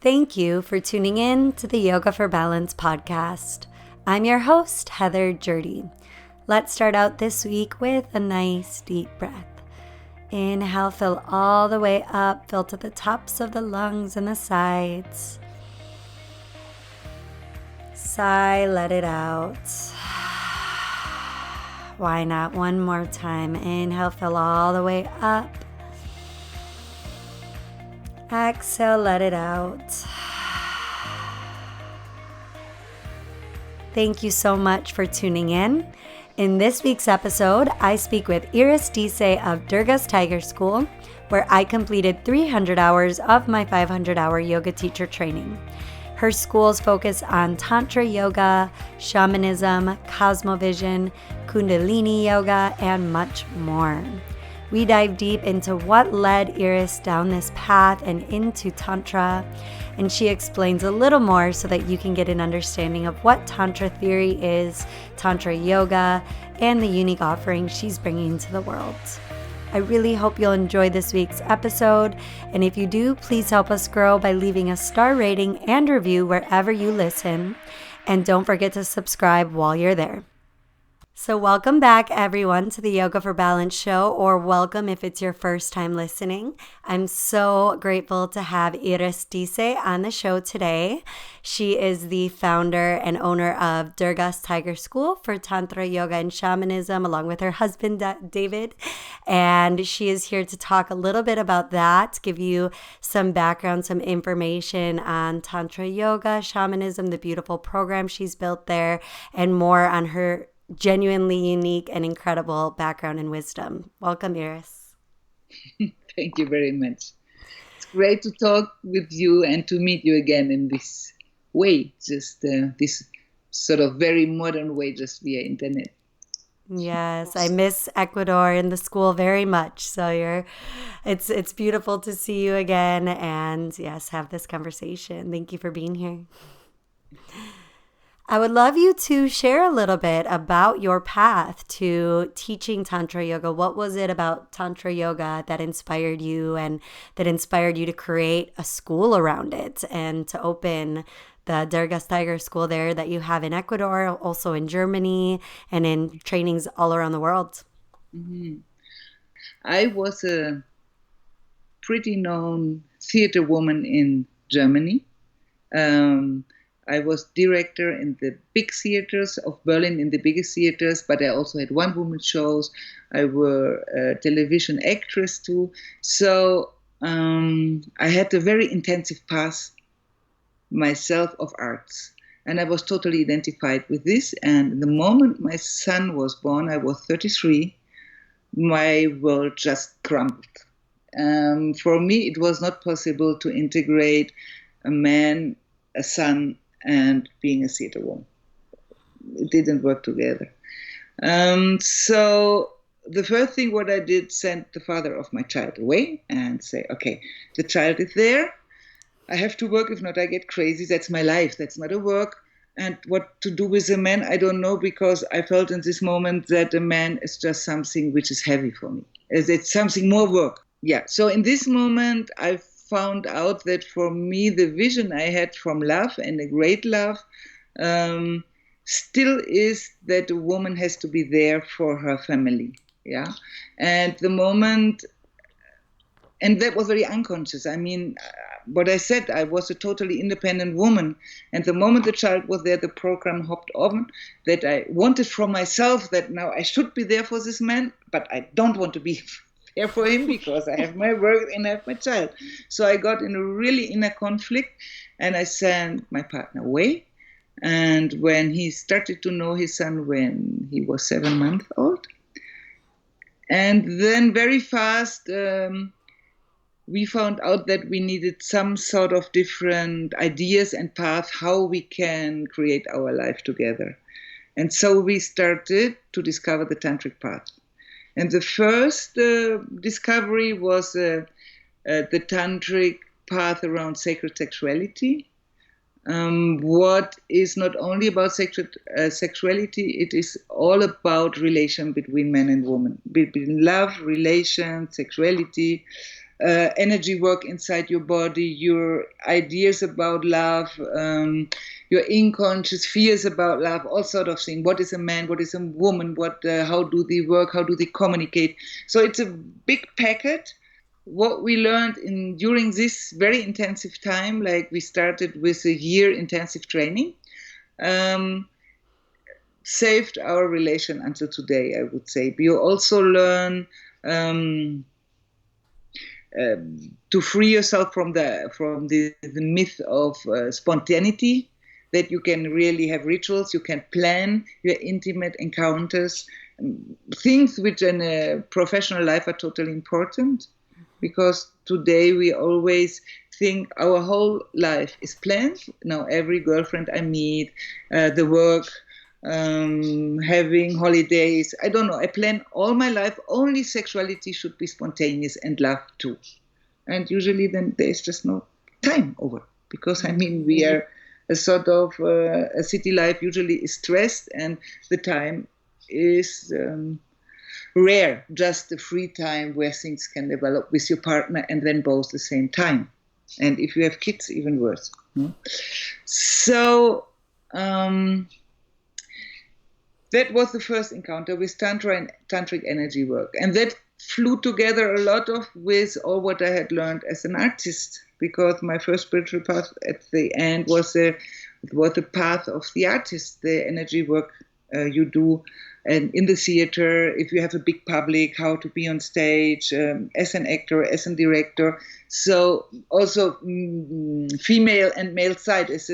Thank you for tuning in to the Yoga for Balance podcast. I'm your host, Heather Jurdy. Let's start out this week with a nice deep breath. Inhale, fill all the way up, fill to the tops of the lungs and the sides. Sigh, let it out. Why not one more time? Inhale, fill all the way up. Exhale, let it out. Thank you so much for tuning in. In this week's episode, I speak with Iris Disse of Durga's Tiger School, where I completed 300 hours of my 500-hour yoga teacher training. Her schools focus on Tantra yoga, Shamanism, Cosmovision, Kundalini yoga, and much more. We dive deep into what led Iris down this path and into Tantra, and she explains a little more so that you can get an understanding of what Tantra theory is, Tantra yoga, and the unique offerings she's bringing to the world. I really hope you'll enjoy this week's episode, and if you do, please help us grow by leaving a star rating and review wherever you listen, and don't forget to subscribe while you're there. So welcome back, everyone, to the Yoga for Balance show, or welcome if it's your first time listening. I'm so grateful to have Iris Disse on the show today. She is the founder and owner of Durga's Tiger School for Tantra, Yoga, and Shamanism, along with her husband, David. And she is here to talk a little bit about that, give you some background, some information on Tantra Yoga, Shamanism, the beautiful program she's built there, and more on her genuinely unique and incredible background and wisdom. Welcome, Iris. Thank you very much. It's great to talk with you and to meet you again in this way, just this sort of very modern way, just via internet. Yes, I miss Ecuador and the school very much. So it's beautiful to see you again, and yes, have this conversation. Thank you for being here. I would love you to share a little bit about your path to teaching Tantra Yoga. What was it about Tantra Yoga that inspired you and that inspired you to create a school around it and to open the Durga's Tiger School there that you have in Ecuador, also in Germany, and in trainings all around the world? Mm-hmm. I was a pretty known theater woman in Germany. I was director in the big theaters of Berlin, in the biggest theaters, but I also had one-woman shows. I were a television actress too. So I had a very intensive path myself of arts. And I was totally identified with this. And the moment my son was born, I was 33, my world just crumbled. For me, it was not possible to integrate a man, a son, and being a theater woman. It didn't work together. So the first thing what I did, sent the father of my child away and say, okay, the child is there. I have to work. If not, I get crazy. That's my life. That's not a work. And what to do with a man, I don't know, because I felt in this moment that a man is just something which is heavy for me. It's something more work. Yeah. So in this moment, I found out that for me, the vision I had from love, and a great love, still is that a woman has to be there for her family. Yeah. And the moment, and that was very unconscious. I mean, what I said, I was a totally independent woman. And the moment the child was there, the program hopped on, that I wanted from myself that now I should be there for this man, but I don't want to be there for him because I have my work and I have my child. So I got in a really inner conflict, and I sent my partner away. And when he started to know his son when he was 7 months old, and then very fast we found out that we needed some sort of different ideas and paths how we can create our life together. And so we started to discover the tantric path. And the first discovery was the tantric path around sacred sexuality. What is not only about sexuality, it is all about relation between man and woman, between love, relation, sexuality, energy work inside your body, your ideas about love, your unconscious fears about love, all sort of things. What is a man? What is a woman? How do they work? How do they communicate? So it's a big packet. What we learned during this very intensive time, like we started with a year intensive training, saved our relation until today, I would say. You also learn to free yourself from the myth of spontaneity, that you can really have rituals, you can plan your intimate encounters, things which in a professional life are totally important, because today we always think our whole life is planned. Now every girlfriend I meet, the work, having holidays, I don't know, I plan all my life, only sexuality should be spontaneous and love too. And usually then there's just no time over, because I mean we are a sort of a city life usually is stressed, and the time is rare, just the free time where things can develop with your partner and then both the same time. And if you have kids, even worse. So that was the first encounter with Tantra and Tantric energy work. And that flew together a lot with all what I had learned as an artist, because my first spiritual path at the end was the path of the artist, the energy work you do, and in the theater, if you have a big public, how to be on stage, as an actor, as a director. So also female and male side. As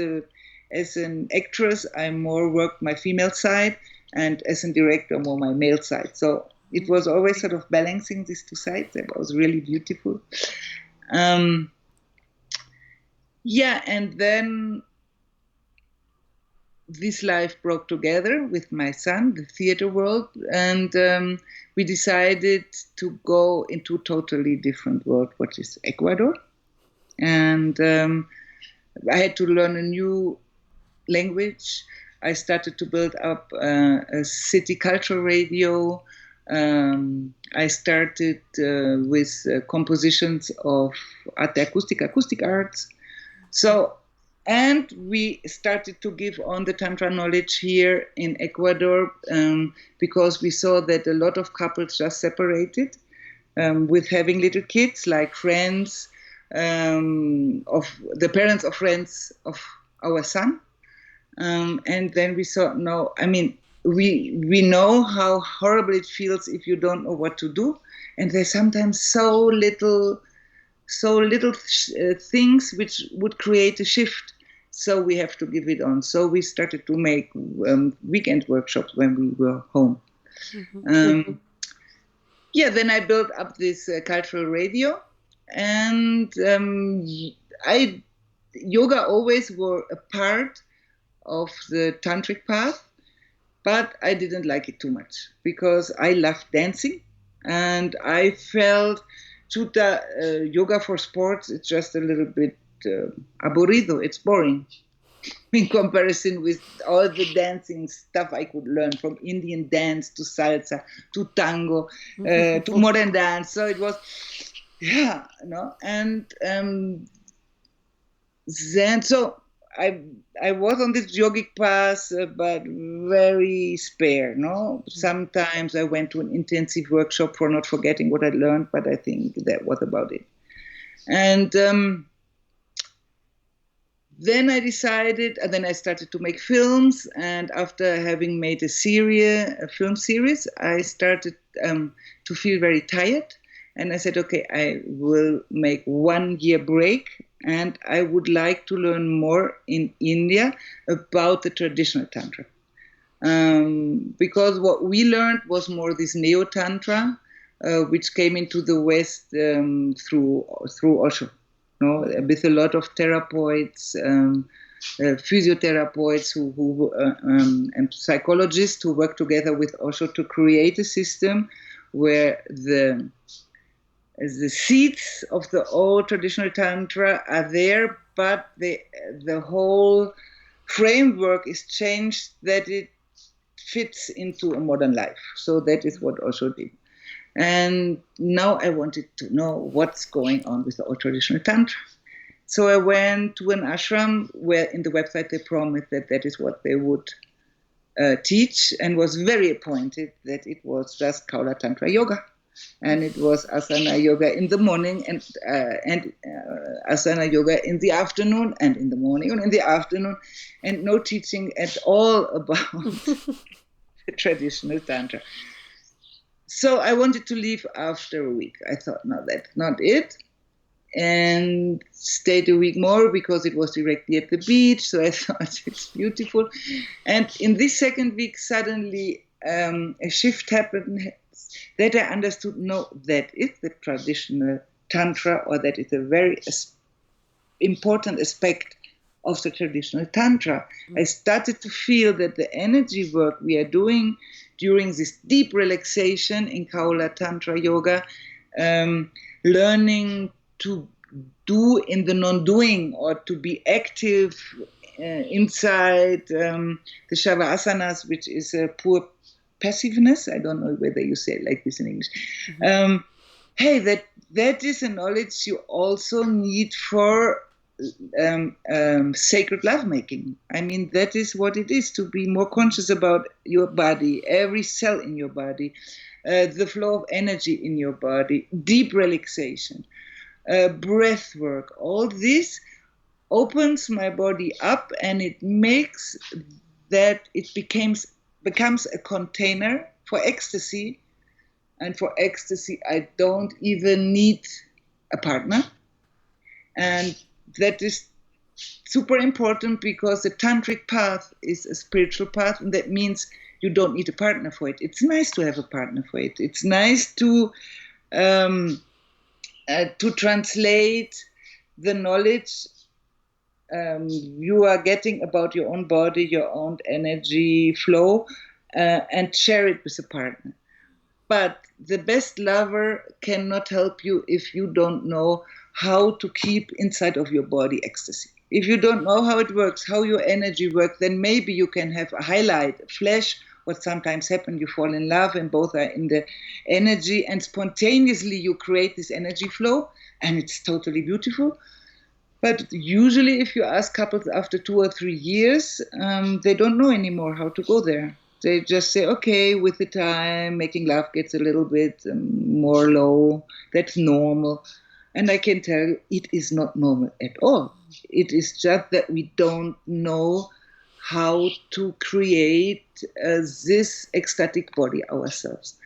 an actress, I more worked my female side, and as a director, more my male side. So it was always sort of balancing these two sides. That was really beautiful. And then this life broke together with my son, the theater world, and we decided to go into a totally different world, which is Ecuador. And I had to learn a new language. I started to build up a city cultural radio. I started with compositions of arte acoustic arts. So, and we started to give on the Tantra knowledge here in Ecuador, because we saw that a lot of couples just separated with having little kids, like friends of the parents of friends of our son. And then we thought, no, I mean, we know how horrible it feels if you don't know what to do. And there's sometimes so little things which would create a shift. So we have to give it on. So we started to make weekend workshops when we were home. Mm-hmm. Then I built up this cultural radio, and yoga always were a part of the tantric path, but I didn't like it too much, because I loved dancing, and I felt yoga for sports, it's just a little bit aburrido, it's boring in comparison with all the dancing stuff I could learn, from Indian dance to salsa to tango to modern dance. So it was, and then so I was on this yogic path, but very spare, Sometimes I went to an intensive workshop for not forgetting what I learned, but I think that was about it. And then I decided, and then I started to make films, and after having made a film series, I started to feel very tired, and I said, okay, I will make 1 year break, and I would like to learn more in India about the traditional Tantra. Because what we learned was more this Neo-Tantra, which came into the West through Osho, with a lot of therapeutes, physiotherapeutes and psychologists who work together with Osho to create a system where the seeds of the old traditional Tantra are there, but the whole framework is changed, that it fits into a modern life. So that is what Osho did. And now I wanted to know what's going on with the old traditional Tantra. So I went to an ashram where in the website they promised that that is what they would teach, and was very appointed that it was just Kaula Tantra yoga. And it was asana yoga in the morning and asana yoga in the afternoon and in the morning and in the afternoon, and no teaching at all about the traditional Tantra. So I wanted to leave after a week. I thought, no, that's not it. And stayed a week more because it was directly at the beach. So I thought it's beautiful. And in this second week, suddenly a shift happened that I understood, no, that is the traditional Tantra, or that is a very important aspect of the traditional Tantra. I started to feel that the energy work we are doing during this deep relaxation in Kaula Tantra Yoga, learning to do in the non-doing, or to be active inside the Shavasanas, which is a poor passiveness. I don't know whether you say it like this in English. Hey, that is a knowledge you also need for sacred lovemaking. I mean, that is what it is, to be more conscious about your body, every cell in your body, the flow of energy in your body, deep relaxation, breath work. All this opens my body up, and it makes that it becomes a container for ecstasy. And for ecstasy, I don't even need a partner. And that is super important, because the tantric path is a spiritual path, and that means you don't need a partner for it. It's nice to have a partner for it. It's nice to translate the knowledge you are getting about your own body, your own energy flow, and share it with a partner. But the best lover cannot help you if you don't know how to keep inside of your body ecstasy. If you don't know how it works, how your energy works, then maybe you can have a highlight, a flash. What sometimes happens, you fall in love and both are in the energy, and spontaneously you create this energy flow, and it's totally beautiful. But usually if you ask couples after 2 or 3 years, they don't know anymore how to go there. They just say, okay, with the time, making love gets a little bit more low. That's normal. And I can tell you, it is not normal at all. It is just that we don't know how to create this ecstatic body ourselves.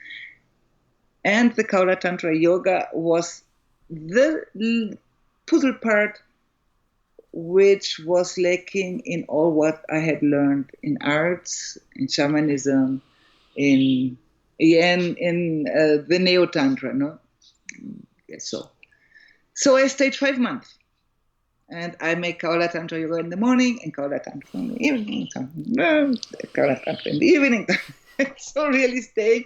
And the Kaula Tantra Yoga was the puzzle part which was lacking in all what I had learned in arts, in shamanism, in the neo-tantra, no? Yes, so I stayed 5 months, and I make Kaula Tantra Yoga in the morning, and Kaula Tantra in the evening, Kaula Tantra in the evening. So really staying,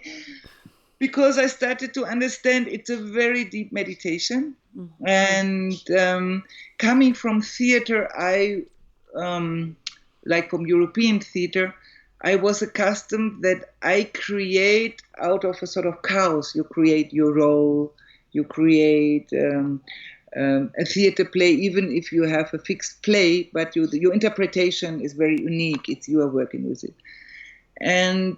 because I started to understand it's a very deep meditation. Mm-hmm. And coming from theater, I, like from European theater, I was accustomed that I create out of a sort of chaos. You create your role, you create a theater play, even if you have a fixed play, but your interpretation is very unique. It's you are working with it. And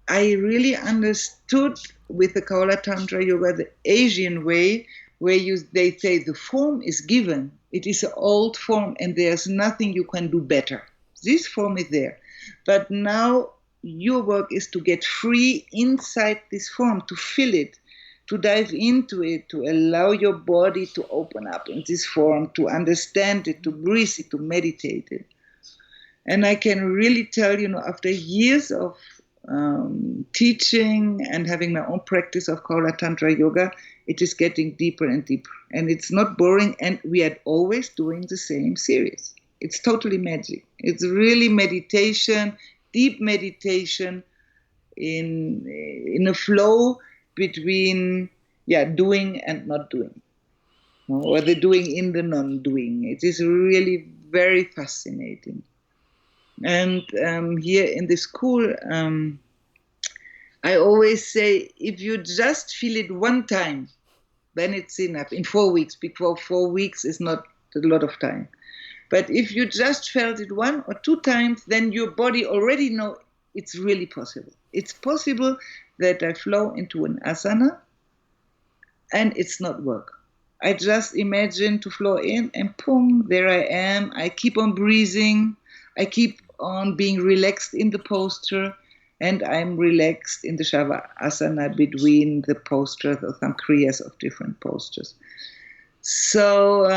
I really understood with the Kaula Tantra Yoga the Asian way, where they say the form is given. It is an old form, and there's nothing you can do better. This form is there. But now your work is to get free inside this form, to feel it, to dive into it, to allow your body to open up in this form, to understand it, to breathe it, to meditate it. And I can really tell, after years of teaching and having my own practice of Kaula Tantra Yoga, it is getting deeper and deeper. And it's not boring, and we are always doing the same series. It's totally magic. It's really meditation, deep meditation in a flow between doing and not doing, or the doing in the non-doing. It is really very fascinating. And here in the school, I always say, if you just feel it one time, then it's enough. In 4 weeks, because 4 weeks is not a lot of time. But if you just felt it 1 or 2 times, then your body already know it's really possible. It's possible that I flow into an asana and it's not work. I just imagine to flow in and boom, there I am. I keep on breathing. I keep on being relaxed in the posture, and I'm relaxed in the Shavasana between the postures or some kriyas of different postures. So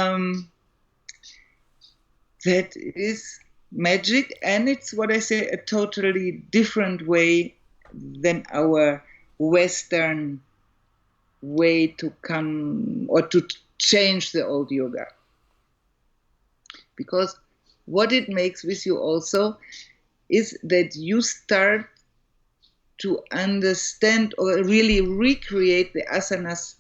that is magic, and it's what I say, a totally different way than our Western way to come or to change the old yoga. Because what it makes with you also is that you start to understand or really recreate the asanas,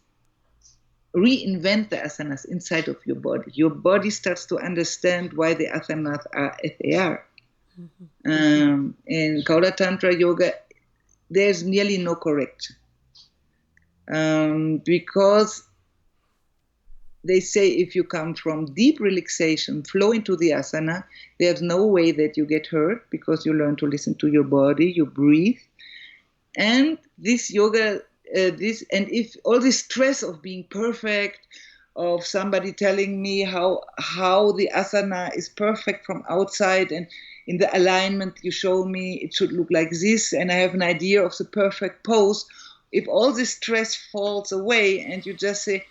reinvent the asanas inside of your body. Your body starts to understand why the asanas are as they are. Mm-hmm. In Kaula Tantra Yoga, there's nearly no correction. Because they say if you come from deep relaxation, flow into the asana, there's no way that you get hurt because you learn to listen to your body, you breathe. And this yoga, and if all this stress of being perfect, of somebody telling me how the asana is perfect from outside, and in the alignment you show me it should look like this, and I have an idea of the perfect pose, if all this stress falls away and you just say,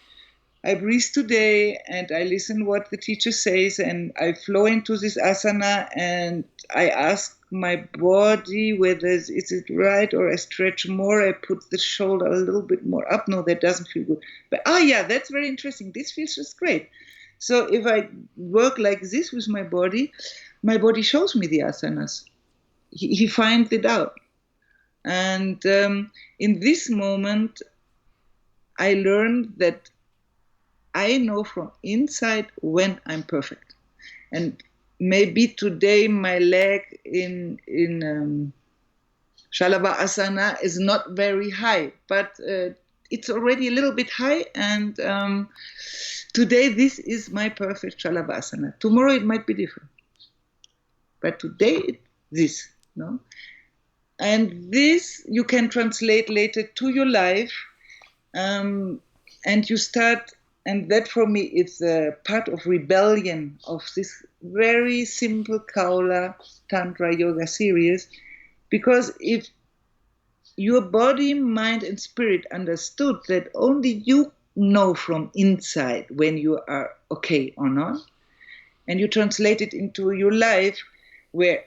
I breathe today and I listen what the teacher says and I flow into this asana and I ask my body whether is it right, or I stretch more, I put the shoulder a little bit more up. No, that doesn't feel good. But yeah, that's very interesting. This feels just great. So if I work like this with my body shows me the asanas. He finds it out. And in this moment, I learned that I know from inside when I'm perfect. And maybe today my leg in Shalava Asana is not very high, but it's already a little bit high. And today this is my perfect Shalava Asana. Tomorrow it might be different. But today this, no? And this you can translate later to your life, and you start, and that for me is a part of rebellion of this very simple Kaula Tantra Yoga series, because if your body, mind, and spirit understood that only you know from inside when you are okay or not, and you translate it into your life, where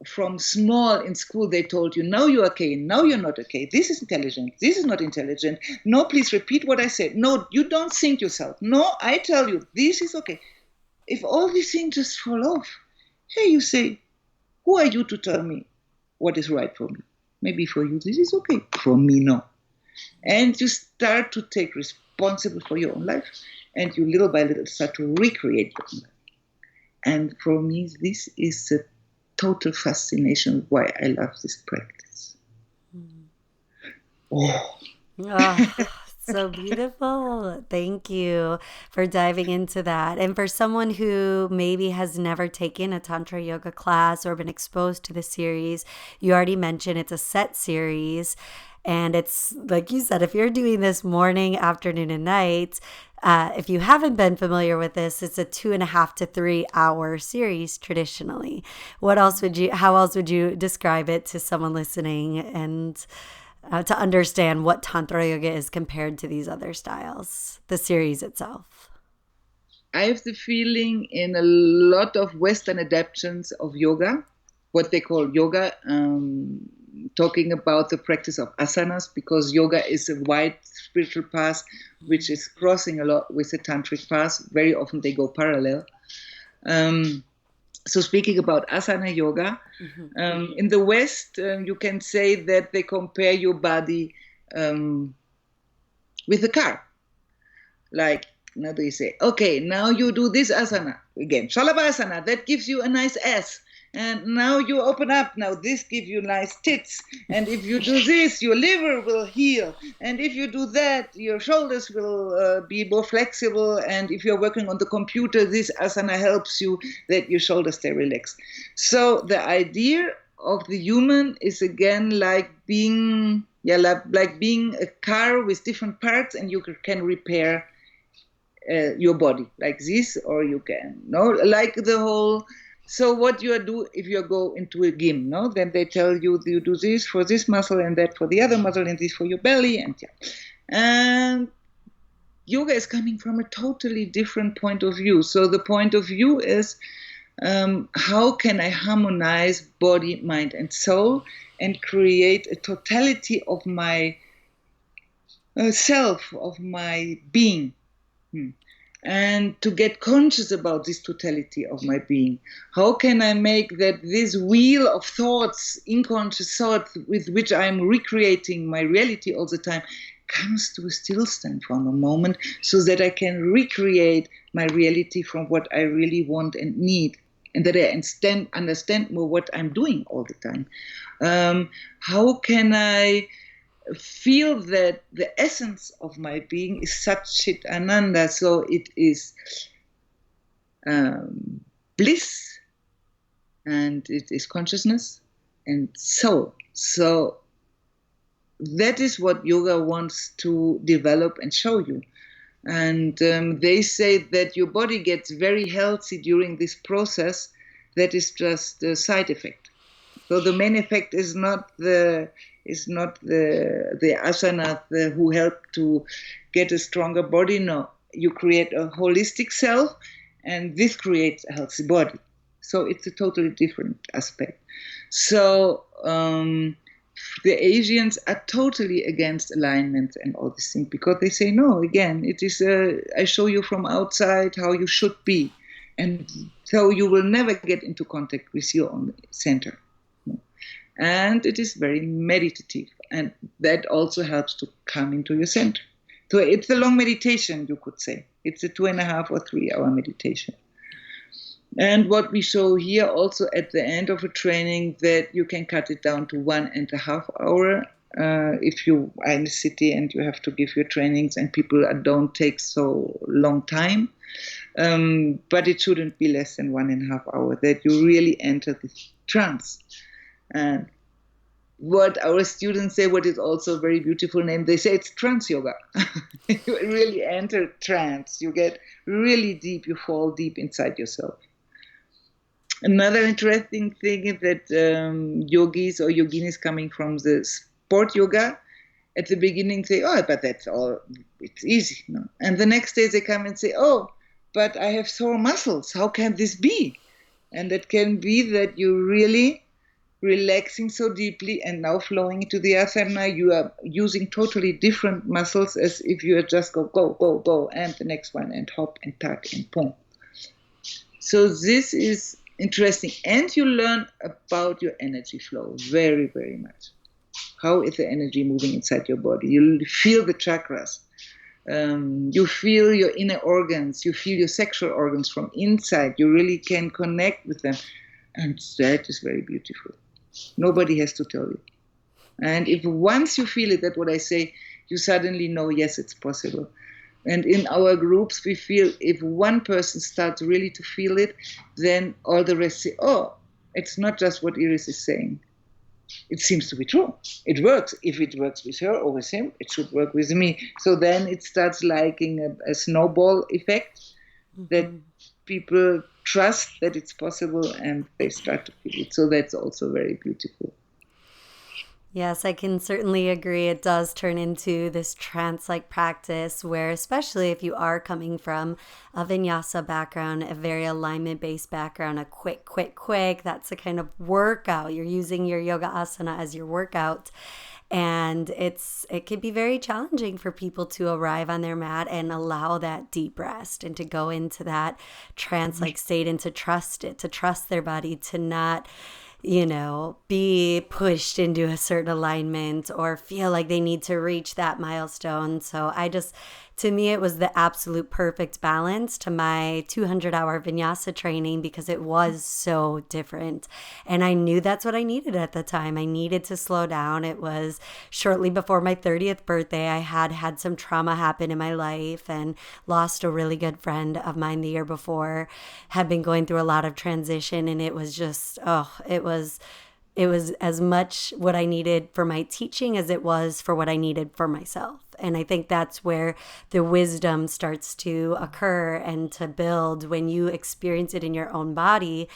from small in school they told you, now you're okay, now you're not okay, this is intelligent, this is not intelligent, no, please repeat what I said, no, you don't think yourself, no, I tell you, this is okay. If all these things just fall off, hey, you say, who are you to tell me what is right for me? Maybe for you this is okay, for me no. And you start to take responsibility for your own life, and you little by little start to recreate your own life. And for me this is a total fascination why I love this practice. Oh, so beautiful. Thank you for diving into that. And for someone who maybe has never taken a Tantra yoga class or been exposed to the series, you already mentioned it's a set series. And it's like you said, if you're doing this morning, afternoon, and night, if you haven't been familiar with this, it's a 2.5 to 3 hour series traditionally. How else would you describe it to someone listening, and to understand what Tantra yoga is compared to these other styles, the series itself? I have the feeling in a lot of Western adaptations of yoga, what they call yoga, talking about the practice of asanas, because yoga is a wide spiritual path which is crossing a lot with the tantric path. Very often they go parallel. So speaking about asana yoga, in the West, you can say that they compare your body with a car. Like, now they say, okay, now you do this asana again, Shalavasana, that gives you a nice ass. and now you open up. Now this gives you nice tits. And if you do this, your liver will heal. And if you do that, your shoulders will be more flexible. And if you're working on the computer, this asana helps you that your shoulders stay relaxed. So the idea of the human is again like being a car with different parts, and you can repair your body like this, or you can like the whole. So what you do if you go into a gym, then they tell you do this for this muscle and that for the other muscle and this for your belly, and yoga is coming from a totally different point of view. So the point of view is, how can I harmonize body, mind, and soul and create a totality of my self, of my being? And to get conscious about this totality of my being. How can I make that this wheel of thoughts, unconscious thoughts, with which I'm recreating my reality all the time, comes to a stillstand for a moment, so that I can recreate my reality from what I really want and need, and that I understand more what I'm doing all the time. How can I feel that the essence of my being is Satchit Ananda, so it is bliss, and it is consciousness and soul. So that is what yoga wants to develop and show you. And they say that your body gets very healthy during this process. That is just a side effect. So the main effect is not the asana who help to get a stronger body. No, you create a holistic self, and this creates a healthy body. So it's a totally different aspect. So the Asians are totally against alignment and all these things, because they say, no, again, it is I show you from outside how you should be. And so you will never get into contact with your own center. And it is very meditative, and that also helps to come into your center. So it's a long meditation, you could say. It's a 2.5 or 3 hour meditation. And what we show here also at the end of a training, that you can cut it down to 1.5 hour if you are in the city and you have to give your trainings and people don't take so long time. But it shouldn't be less than 1.5 hour, that you really enter this trance. And what our students say, what is also a very beautiful name, they say it's trance yoga. You really enter trance. You get really deep. You fall deep inside yourself. Another interesting thing is that yogis or yoginis coming from the sport yoga, at the beginning say, oh, but that's all, it's easy. No? And the next day they come and say, oh, but I have sore muscles. How can this be? And it can be that you really relaxing so deeply and now flowing into the asana, you are using totally different muscles, as if you just go, and the next one, and hop and tuck and pom. So this is interesting. And you learn about your energy flow very, very much. How is the energy moving inside your body? You feel the chakras. You feel your inner organs. You feel your sexual organs from inside. You really can connect with them. And that is very beautiful. Nobody has to tell you. And if once you feel it, that's what I say, you suddenly know, yes, it's possible. And in our groups, we feel if one person starts really to feel it, then all the rest say, oh, it's not just what Iris is saying. It seems to be true. It works. If it works with her or with him, it should work with me. So then it starts liking a snowball effect, that people trust that it's possible and they start to feel it. So that's also very beautiful. Yes, I can certainly agree. It does turn into this trance-like practice where, especially if you are coming from a vinyasa background, a very alignment-based background, a quick, that's the kind of workout. You're using your yoga asana as your workout. And it can be very challenging for people to arrive on their mat and allow that deep rest and to go into that trance-like state and to trust it, to trust their body, to not be pushed into a certain alignment or feel like they need to reach that milestone. So I just to me, it was the absolute perfect balance to my 200-hour vinyasa training because it was so different. And I knew that's what I needed at the time. I needed to slow down. It was shortly before my 30th birthday. I had some trauma happen in my life and lost a really good friend of mine the year before, had been going through a lot of transition, and it was just, it was as much what I needed for my teaching as it was for what I needed for myself. And I think that's where the wisdom starts to occur and to build when you experience it in your own body.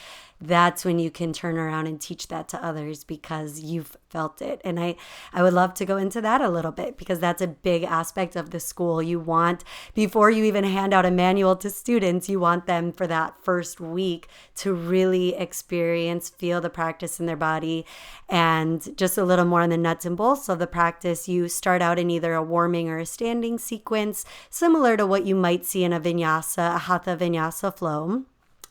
That's when you can turn around and teach that to others because you've felt it. And I would love to go into that a little bit because that's a big aspect of the school. You want, before you even hand out a manual to students, you want them for that first week to really experience, feel the practice in their body. And just a little more on the nuts and bolts of the practice, you start out in either a warming or a standing sequence, similar to what you might see in a vinyasa, a hatha vinyasa flow.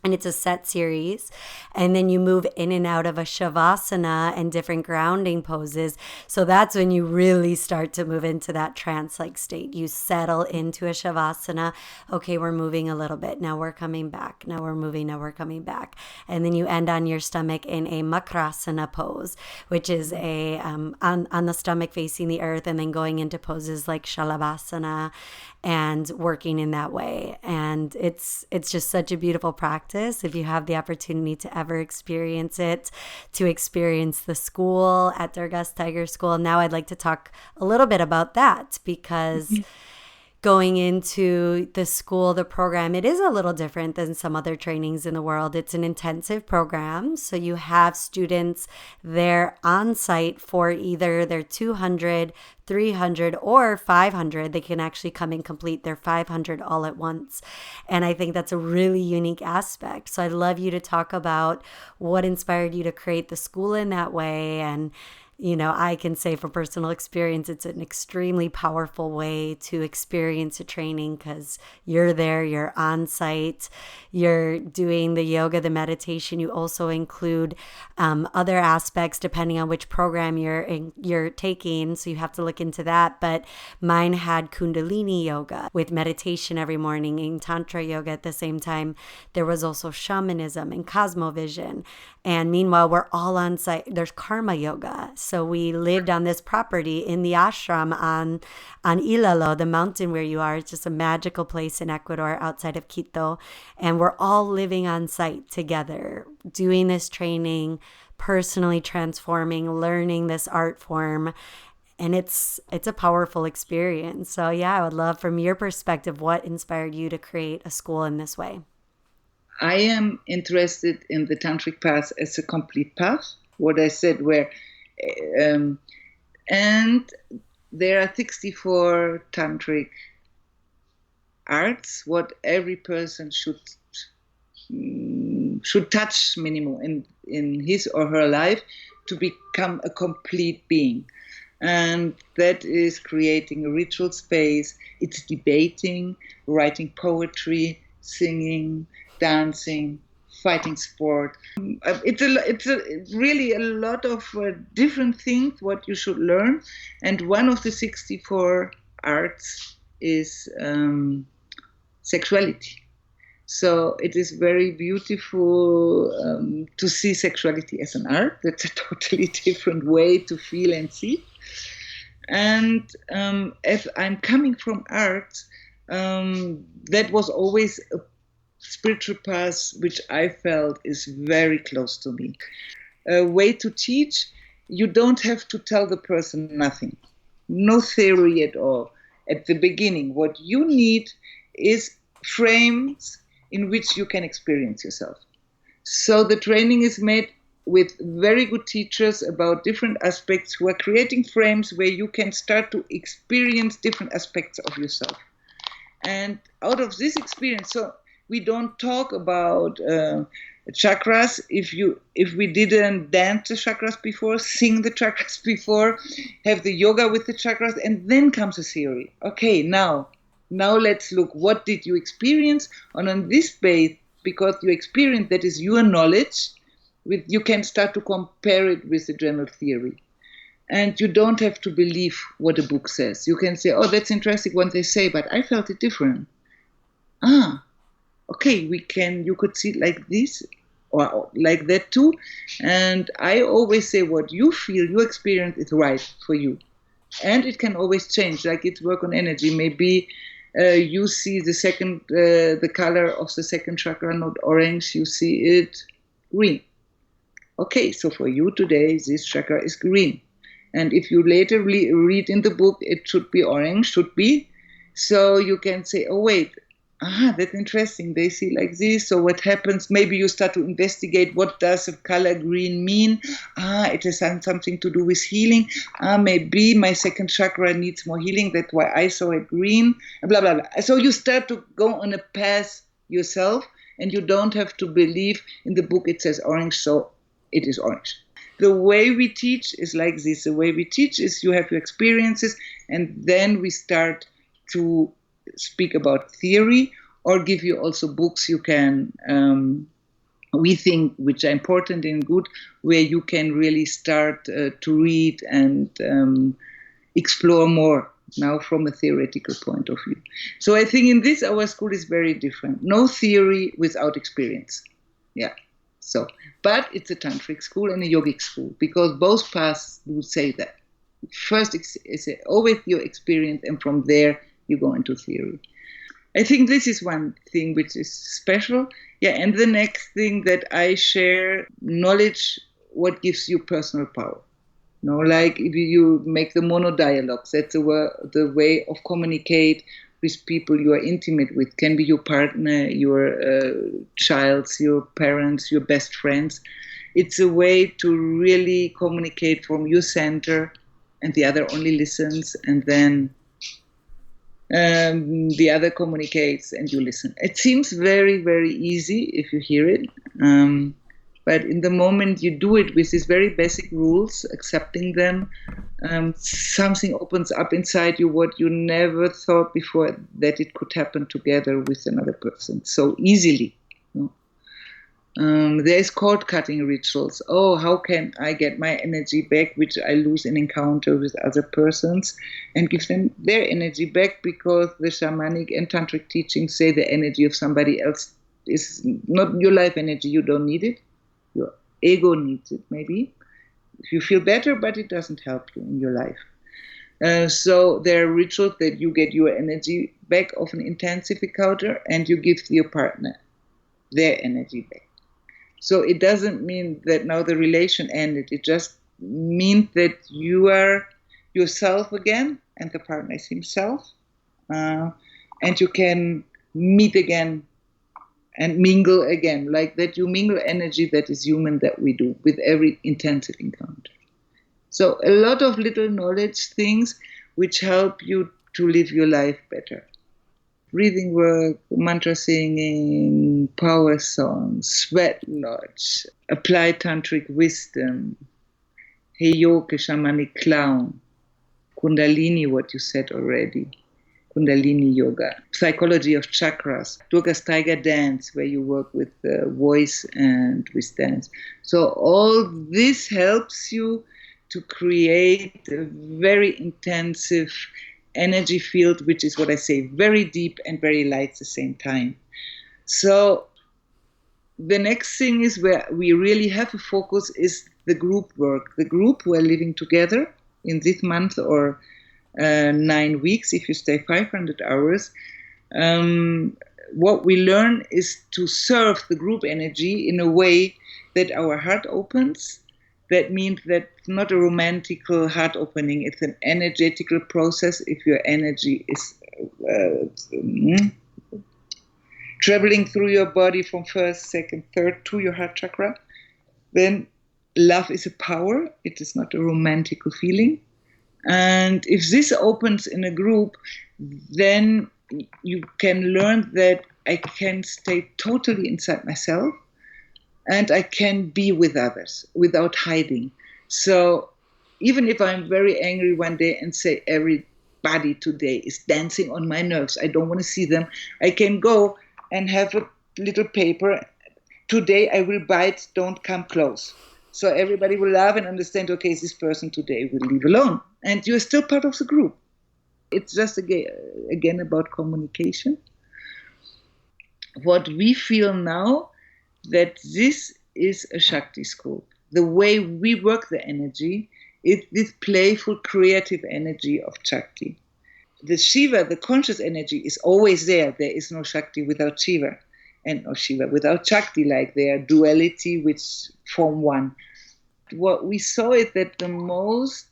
And it's a set series. And then you move in and out of a shavasana and different grounding poses. So that's when you really start to move into that trance-like state. You settle into a shavasana. Okay, we're moving a little bit. Now we're coming back. Now we're moving. Now we're coming back. And then you end on your stomach in a makrasana pose, which is a on the stomach facing the earth, and then going into poses like shalavasana and working in that way. And it's just such a beautiful practice. If you have the opportunity to ever experience it, to experience the school at Durga's Tiger School. Now I'd like to talk a little bit about that because going into the school, the program, it is a little different than some other trainings in the world. It's an intensive program. So you have students there on site for either their 200, 300, or 500. They can actually come and complete their 500 all at once. And I think that's a really unique aspect. So I'd love you to talk about what inspired you to create the school in that way. And I can say from personal experience, it's an extremely powerful way to experience a training because you're there, you're on site, you're doing the yoga, the meditation. You also include other aspects depending on which program you're taking. So you have to look into that. But mine had Kundalini yoga with meditation every morning and Tantra yoga at the same time. There was also Shamanism and Cosmovision. And meanwhile, we're all on site. There's karma yoga. So we lived on this property in the ashram on Ilalo, the mountain where you are. It's just a magical place in Ecuador outside of Quito. And we're all living on site together, doing this training, personally transforming, learning this art form. And it's a powerful experience. So yeah, I would love from your perspective, what inspired you to create a school in this way? I am interested in the tantric path as a complete path. What I said, and there are 64 tantric arts. What every person should touch minimum in his or her life to become a complete being. And that is creating a ritual space. It's debating, writing poetry, singing, dancing, fighting sport. It's really a lot of different things what you should learn. And one of the 64 arts is sexuality. So it is very beautiful to see sexuality as an art. That's a totally different way to feel and see. And as I'm coming from art, that was always a spiritual path which I felt is very close to me. A way to teach, you don't have to tell the person nothing. No theory at all. At the beginning, what you need is frames in which you can experience yourself. So the training is made with very good teachers about different aspects who are creating frames where you can start to experience different aspects of yourself. And out of this experience, so we don't talk about chakras if we didn't dance the chakras before, sing the chakras before, have the yoga with the chakras, and then comes a theory. Okay, now let's look, what did you experience? And on this base, because you experience, that is your knowledge, you can start to compare it with the general theory. And you don't have to believe what a book says. You can say, oh, that's interesting what they say, but I felt it different. Okay, you could see it like this or like that too. And I always say what you feel, your experience is right for you. And it can always change, like it's work on energy. Maybe you see the color of the second chakra, not orange, you see it green. Okay, so for you today, this chakra is green. And if you later read in the book, it should be orange, should be. So you can say, oh, wait, that's interesting. They see like this. So what happens? Maybe you start to investigate what does the color green mean? It has something to do with healing. Maybe my second chakra needs more healing. That's why I saw it green. Blah, blah, blah. So you start to go on a path yourself, and you don't have to believe in the book it says orange, so it is orange. The way we teach is like this. The way we teach is you have your experiences, and then we start to speak about theory or give you also books you can, we think, which are important and good, where you can really start to read and explore more now from a theoretical point of view. So I think in this, our school is very different. No theory without experience. Yeah. So, but it's a tantric school and a yogic school, because both paths would say that. First is always your experience, and from there you go into theory. I think this is one thing which is special. Yeah, and the next thing that I share, knowledge, what gives you personal power. Like if you make the monodialogues, that's the way of communicate with people you are intimate with. Can be your partner, your child, your parents, your best friends. It's a way to really communicate from your center, and the other only listens, and then the other communicates and you listen. It seems very, very easy if you hear it. But in the moment you do it with these very basic rules, accepting them, something opens up inside you what you never thought before that it could happen together with another person so easily. There's cord-cutting rituals. Oh, how can I get my energy back, which I lose in encounter with other persons, and give them their energy back, because the shamanic and tantric teachings say the energy of somebody else is not your life energy. You don't need it. Your ego needs it, maybe. If you feel better, but it doesn't help you in your life. So there are rituals that you get your energy back of an intensive encounter, and you give your partner their energy back. So it doesn't mean that now the relation ended. It just means that you are yourself again, and the partner is himself, and you can meet again and mingle again, like that. You mingle energy that is human, that we do with every intensive encounter. So a lot of little knowledge things which help you to live your life better. Breathing work, mantra singing, power songs, sweat lodge, applied tantric wisdom, heyoke, shamanic clown, kundalini, what you said already, kundalini yoga, psychology of chakras, Durga's tiger dance, where you work with voice and with dance. So all this helps you to create a very intensive energy field, which is what I say, very deep and very light at the same time. So the next thing is where we really have a focus is the group work. The group who are living together in this month or 9 weeks, if you stay 500 hours, what we learn is to serve the group energy in a way that our heart opens. That means that not a romantical heart opening, it's an energetical process. If your energy is traveling through your body from first, second, third to your heart chakra, then love is a power. It is not a romantical feeling. And if this opens in a group, then you can learn that I can stay totally inside myself, and I can be with others without hiding. So even if I'm very angry one day and say everybody today is dancing on my nerves, I don't want to see them, I can go and have a little paper. Today I will bite, don't come close. So everybody will love and understand, okay, this person today will leave alone. And you're still part of the group. It's just, again, about communication. What we feel now, that this is a Shakti school. The way we work the energy is this playful, creative energy of Shakti. The Shiva, the conscious energy, is always there. There is no Shakti without Shiva, and no Shiva without Shakti, like their duality which form one. What we saw is that the most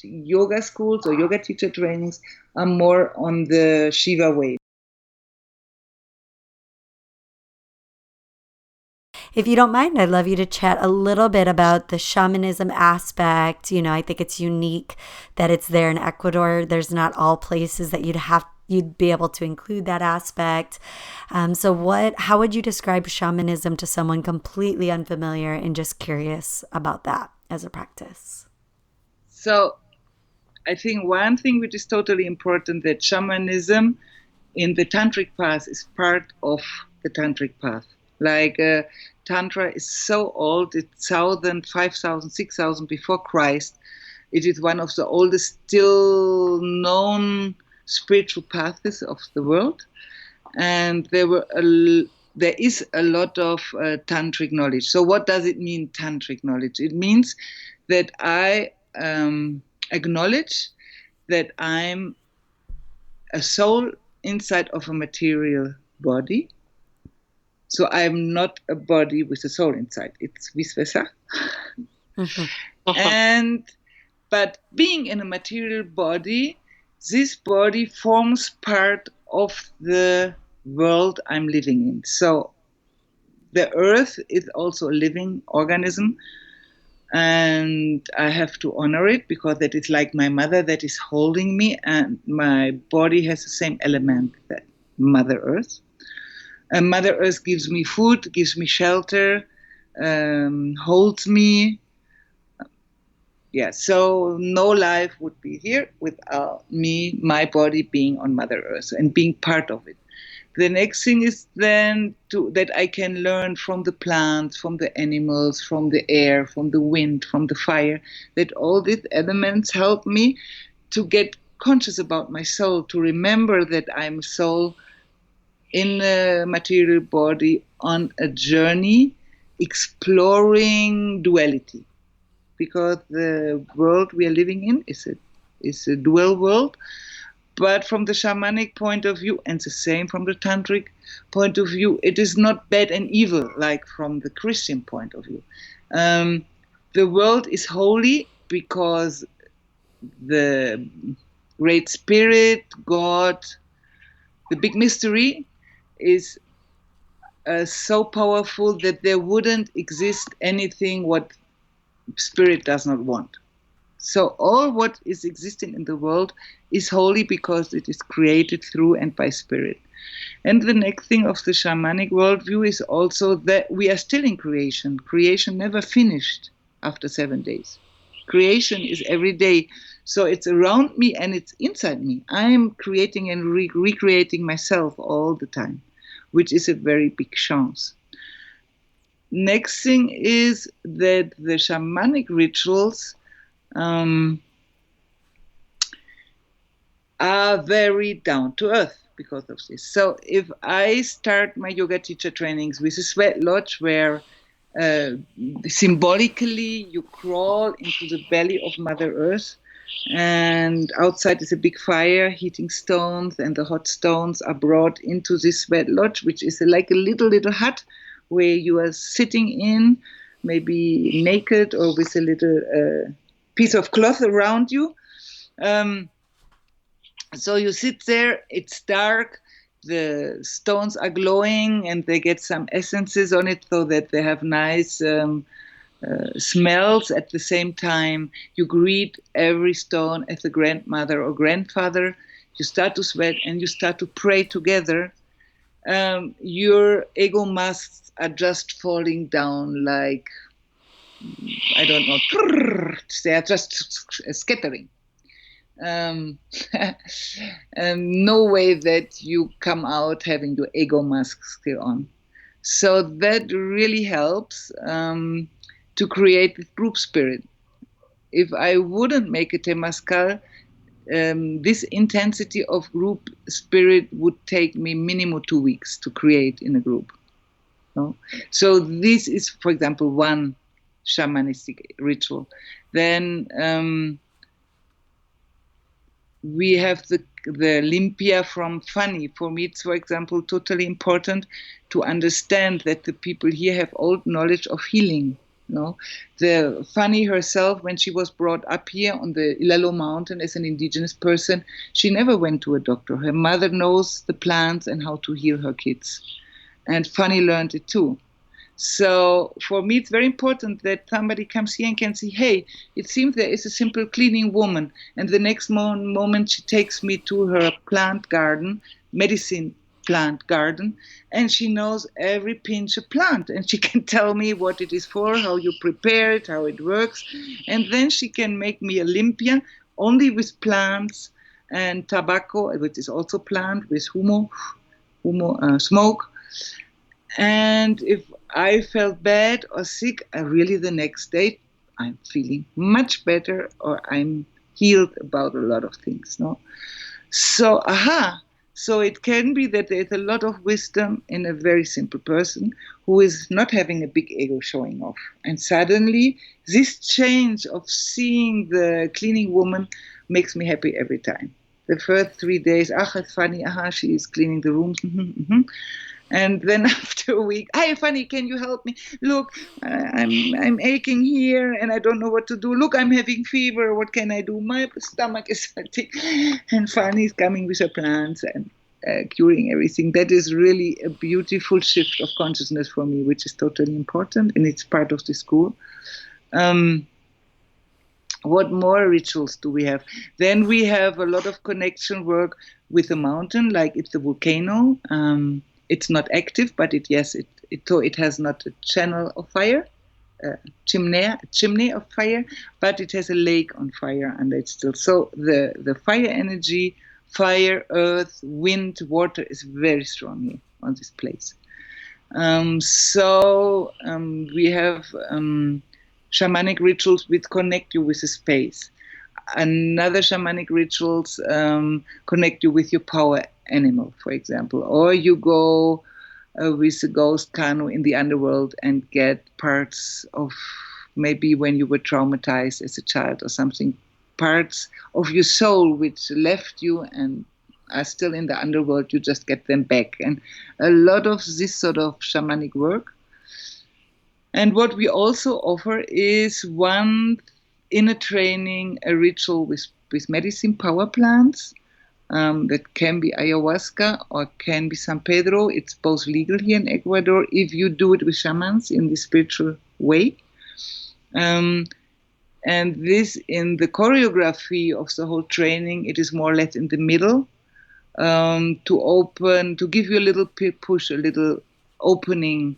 yoga schools or yoga teacher trainings are more on the Shiva way. If you don't mind, I'd love you to chat a little bit about the shamanism aspect. I think it's unique that it's there in Ecuador. There's not all places that you'd be able to include that aspect. How would you describe shamanism to someone completely unfamiliar and just curious about that as a practice? So I think one thing which is totally important, that shamanism in the tantric path is part of the tantric path. Like Tantra is so old, it's 1,000, 5,000, 6,000 before Christ. It is one of the oldest still known spiritual paths of the world. And there is a lot of tantric knowledge. So what does it mean, tantric knowledge? It means that I acknowledge that I'm a soul inside of a material body. So I'm not a body with a soul inside. It's vice versa. Mm-hmm. But being in a material body, this body forms part of the world I'm living in. So the earth is also a living organism, and I have to honor it because that is like my mother that is holding me, and my body has the same element that Mother Earth. And Mother Earth gives me food, gives me shelter, holds me. Yeah, so no life would be here without me, my body being on Mother Earth and being part of it. The next thing is then that I can learn from the plants, from the animals, from the air, from the wind, from the fire, that all these elements help me to get conscious about my soul, to remember that I'm a soul in a material body on a journey exploring duality. Because the world we are living in is a dual world. But from the shamanic point of view, and the same from the tantric point of view, it is not bad and evil like from the Christian point of view. The world is holy because the Great Spirit, God, the big mystery is so powerful that there wouldn't exist anything what Spirit does not want. So all what is existing in the world is holy because it is created through and by Spirit. And the next thing of the shamanic worldview is also that we are still in creation. Creation never finished after 7 days. Creation is every day. So it's around me and it's inside me. I am creating and recreating myself all the time, which is a very big chance. Next thing is that the shamanic rituals are very down to earth because of this. So if I start my yoga teacher trainings with a sweat lodge where symbolically you crawl into the belly of Mother Earth, and outside is a big fire heating stones, and the hot stones are brought into this sweat lodge, which is like a little hut where you are sitting in, maybe naked or with a little piece of cloth around you. So you sit there, it's dark, the stones are glowing, and they get some essences on it so that they have nice smells at the same time. You greet every stone as a grandmother or grandfather. You start to sweat and you start to pray together. Your ego masks are just falling down like, I don't know, they are just scattering. No way that you come out having your ego mask still on. So that really helps to create the group spirit. If I wouldn't make a Temazcal, this intensity of group spirit would take me minimum 2 weeks to create in a group. No? So this is, for example, one shamanistic ritual. Then we have the limpia from Fanny. For me, it's, for example, totally important to understand that the people here have old knowledge of healing. No, the Fanny herself, when she was brought up here on the Ilalo mountain as an indigenous person, she never went to a doctor. Her mother knows the plants and how to heal her kids. And Fanny learned it too. So for me, it's very important that somebody comes here and can see, hey, it seems there is a simple cleaning woman. And the next moment she takes me to her plant garden, medicine plant garden, and she knows every pinch of plant. And she can tell me what it is for, how you prepare it, how it works. And then she can make me a limpia only with plants and tobacco, which is also plant, with humo, smoke. And if I felt bad or sick, really the next day I'm feeling much better, or I'm healed about a lot of things. No, so so it can be that there's a lot of wisdom in a very simple person who is not having a big ego showing off, and suddenly this change of seeing the cleaning woman makes me happy every time. The first 3 days, it's funny, she is cleaning the rooms. And then after a week, hey, Fanny, can you help me? Look, I'm aching here and I don't know what to do. Look, I'm having fever. What can I do? My stomach is hurting. And Fanny is coming with her plants and curing everything. That is really a beautiful shift of consciousness for me, which is totally important, and it's part of the school. What more rituals do we have? Then we have a lot of connection work with the mountain, like it's a volcano. It's not active, but it has not a channel of fire, chimney of fire, but it has a lake on fire under it still. So the fire energy, fire, earth, wind, water is very strong here on this place. We have shamanic rituals which connect you with the space. Another shamanic rituals connect you with your power animal, for example, or you go with a ghost canoe in the underworld and get parts of maybe when you were traumatized as a child or something, parts of your soul which left you and are still in the underworld. You just get them back, and a lot of this sort of shamanic work. And what we also offer is one in a training, a ritual with medicine power plants. That can be ayahuasca or can be San Pedro. It's both legal here in Ecuador if you do it with shamans in the spiritual way. And this, in the choreography of the whole training, it is more or less in the middle, to give you a little push, a little opening,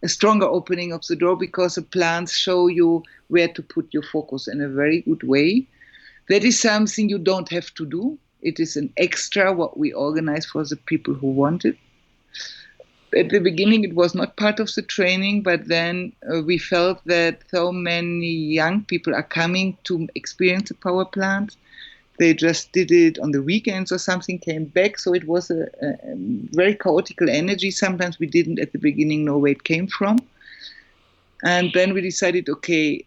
a stronger opening of the door, because the plants show you where to put your focus in a very good way. That is something you don't have to do. It is an extra what we organize for the people who want it. At the beginning, it was not part of the training, but then we felt that so many young people are coming to experience the power plants. They just did it on the weekends or something, came back. So it was a very chaotic energy. Sometimes we didn't at the beginning know where it came from. And then we decided, okay,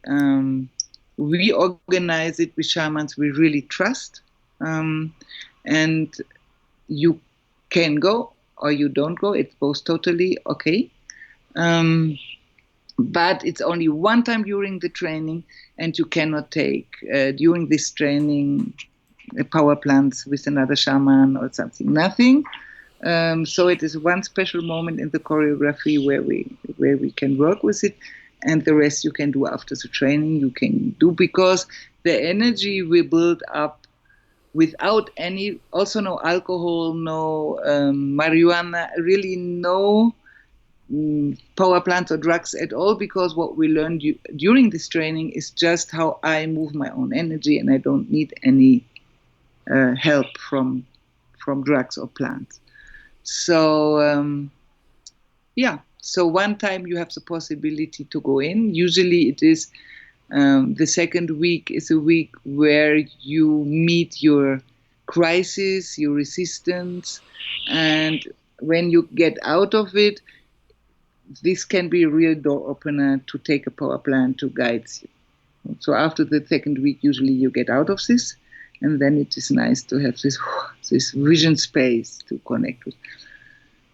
we organize it with shamans we really trust. And you can go or you don't go. It's both totally okay. But it's only one time during the training, and you cannot take during this training power plants with another shaman or something. Nothing. So it is one special moment in the choreography where we can work with it, and the rest you can do after the training. You can do, because the energy we build up without any, also no alcohol, no marijuana, really no power plants or drugs at all, because what we learned during this training is just how I move my own energy, and I don't need any help from drugs or plants. So yeah, So one time you have the possibility to go in. Usually it is the second week is a week where you meet your crisis, your resistance, and when you get out of it, this can be a real door opener to take a power plant to guide you. So after the second week, usually you get out of this, and then it is nice to have this vision space to connect with.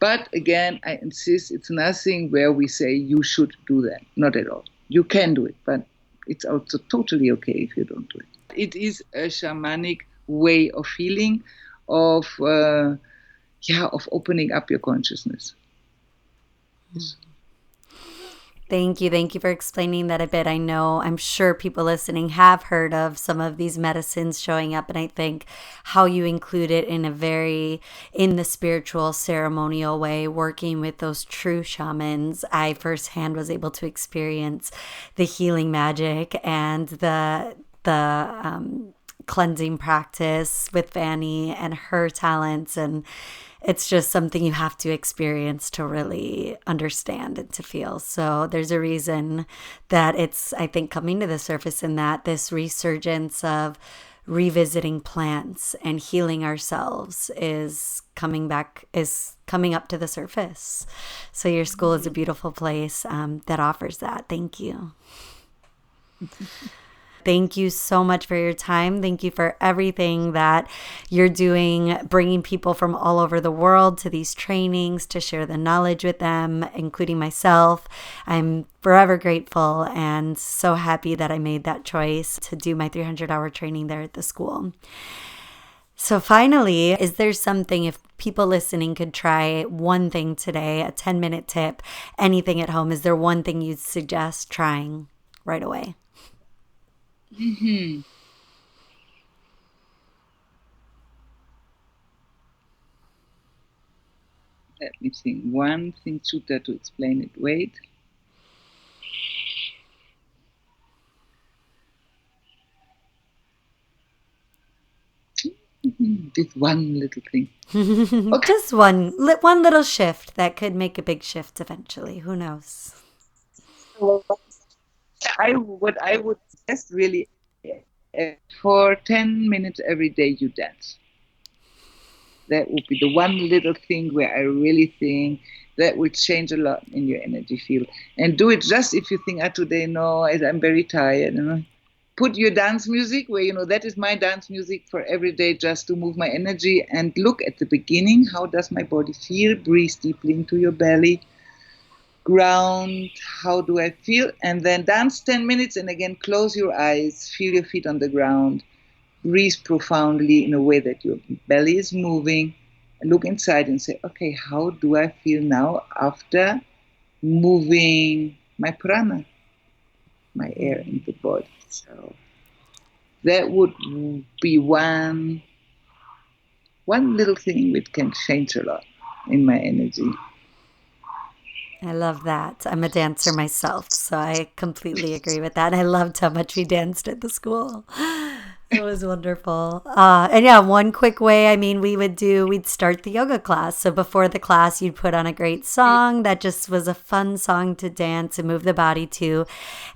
But again, I insist, it's nothing where we say you should do that. Not at all. You can do it, but it's also totally okay if you don't do it. It is a shamanic way of healing, of opening up your consciousness. Thank you. Thank you for explaining that a bit. I'm sure people listening have heard of some of these medicines showing up, and I think how you include it in the spiritual ceremonial way, working with those true shamans, I firsthand was able to experience the healing magic and the cleansing practice with Fanny and her talents, and it's just something you have to experience to really understand and to feel. So there's a reason that it's, I think, coming to the surface, in that this resurgence of revisiting plants and healing ourselves is coming up to the surface. So your school is a beautiful place that offers that. Thank you. Thank you so much for your time. Thank you for everything that you're doing, bringing people from all over the world to these trainings to share the knowledge with them, including myself. I'm forever grateful and so happy that I made that choice to do my 300-hour training there at the school. So finally, is there something, if people listening could try one thing today, a 10-minute tip, anything at home, is there one thing you'd suggest trying right away? Mm-hmm. Let me think. One thing, Sutta, to explain it. Wait. This one little thing. Okay. Just one little shift that could make a big shift eventually. Who knows? What I would suggest really, for 10 minutes every day you dance. That would be the one little thing where I really think that would change a lot in your energy field. And do it just if you think, today, no, I'm very tired. Put your dance music where, that is my dance music for every day, just to move my energy, and look at the beginning. How does my body feel? Breathe deeply into your belly. Ground, how do I feel? And then dance 10 minutes, and again, close your eyes, feel your feet on the ground, breathe profoundly in a way that your belly is moving, and look inside and say, okay, how do I feel now after moving my prana, my air in the body? So that would be one little thing which can change a lot in my energy. I love that. I'm a dancer myself, so I completely agree with that. And I loved how much we danced at the school. It was wonderful. And yeah, one quick way, we'd start the yoga class. So before the class, you'd put on a great song that just was a fun song to dance and move the body to.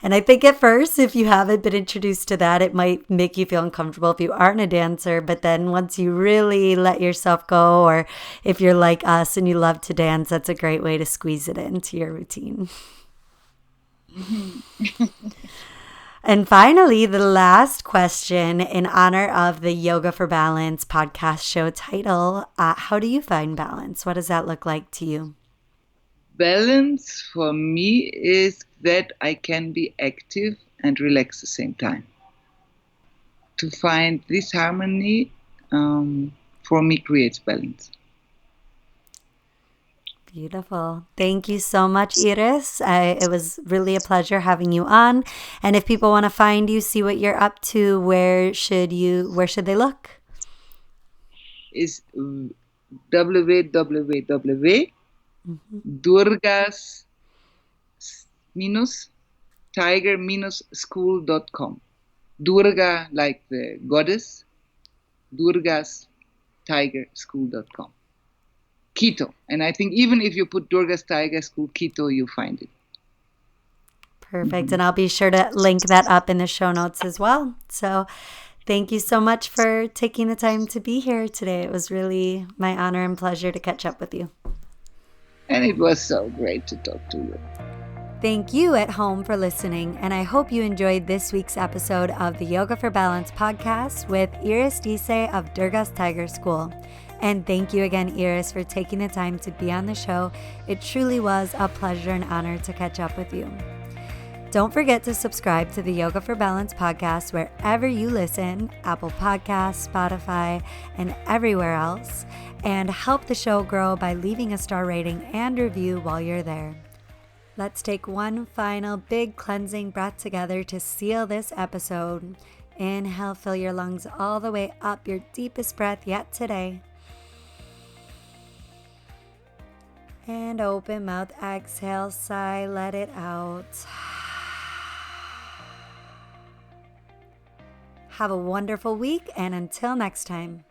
And I think at first, if you haven't been introduced to that, it might make you feel uncomfortable if you aren't a dancer. But then once you really let yourself go, or if you're like us and you love to dance, that's a great way to squeeze it into your routine. And finally, the last question in honor of the Yoga for Balance podcast show title. How do you find balance? What does that look like to you? Balance for me is that I can be active and relax at the same time. To find this harmony, for me, creates balance. Beautiful. Thank you so much, Iris. It was really a pleasure having you on. And if people want to find you, see what you're up to, where should they look? Is www.durgas-tiger-school.com. Durga, like the goddess, durgas-tiger-school.com. Quito. And I think even if you put Durga's Tiger School Quito, you find it. Perfect. And I'll be sure to link that up in the show notes as well. So thank you so much for taking the time to be here today. It was really my honor and pleasure to catch up with you. And it was so great to talk to you. Thank you at home for listening, and I hope you enjoyed this week's episode of the Yoga for Balance podcast with Iris Disse of Durga's Tiger School. And thank you again, Iris, for taking the time to be on the show. It truly was a pleasure and honor to catch up with you. Don't forget to subscribe to the Yoga for Balance podcast wherever you listen, Apple Podcasts, Spotify, and everywhere else, and help the show grow by leaving a star rating and review while you're there. Let's take one final big cleansing breath together to seal this episode. Inhale, fill your lungs all the way up, your deepest breath yet today. And open mouth, exhale, sigh, let it out. Have a wonderful week, and until next time.